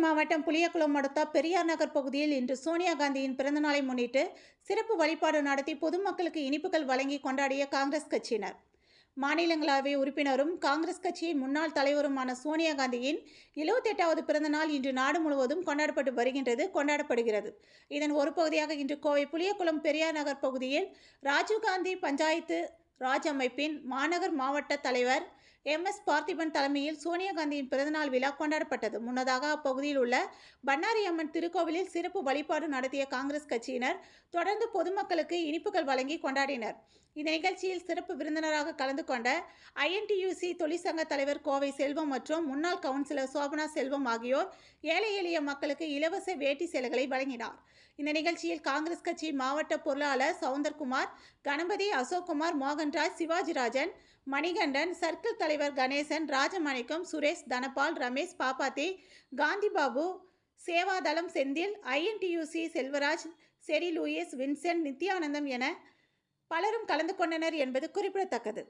மாவட்டம் புளியகுளம் அடுத்த பெரியார் நகர் பகுதியில் இன்று சோனியா காந்தியின் பிறந்தநாளை முன்னிட்டு சிறப்பு வழிபாடு நடத்தி பொதுமக்களுக்கு இனிப்புகள் வழங்கி கொண்டாடிய காங்கிரஸ் கட்சியினர். மாநிலங்களவை உறுப்பினரும் காங்கிரஸ் கட்சியின் முன்னாள் தலைவருமான சோனியா காந்தியின் 78வது பிறந்தநாள் இன்று நாடு முழுவதும் கொண்டாடப்படுகிறது. இதன் ஒரு பகுதியாக இன்று கோவை புளியகுளம் பெரியார் நகர் பகுதியில் ராஜீவ்காந்தி பஞ்சாயத்து ராஜ் அமைப்பின் மாநகர் மாவட்ட தலைவர் MS பார்த்திபன் தலைமையில் சோனியா காந்தியின் பிறந்தநாள் விழா கொண்டாடப்பட்டது. முன்னதாக அப்பகுதியில் உள்ள பண்ணாரி அம்மன் திருக்கோவிலில் சிறப்பு வழிபாடு நடத்திய காங்கிரஸ் கட்சியினர் தொடர்ந்து பொதுமக்களுக்கு இனிப்புகள் வழங்கி கொண்டாடினர். இந்த நிகழ்ச்சியில் சிறப்பு விருந்தினராக கலந்து கொண்ட INTUC தொழிற்சங்க தலைவர் கோவை செல்வம் மற்றும் முன்னாள் கவுன்சிலர் சோபனா செல்வம் ஆகியோர் ஏழை எளிய மக்களுக்கு இலவச வேட்டி சேலைகளை வழங்கினார். இந்த நிகழ்ச்சியில் காங்கிரஸ் கட்சி மாவட்ட பொருளாளர் சவுந்தர்குமார், கணபதி, அசோக்குமார், மோகன்ராஜ், சிவாஜிராஜன், மணிகண்டன், சர்க்கிள் தலைவர் கணேசன், ராஜமாணிக்கம், சுரேஷ், தனபால், ரமேஷ், பாப்பாத்தி, காந்திபாபு, சேவாதளம் செந்தில், INTUC செல்வராஜ், செரி லூயிஸ், வின்சென்ட், நித்யானந்தம் என பலரும் கலந்து கொண்டனர் என்பது குறிப்பிடத்தக்கது.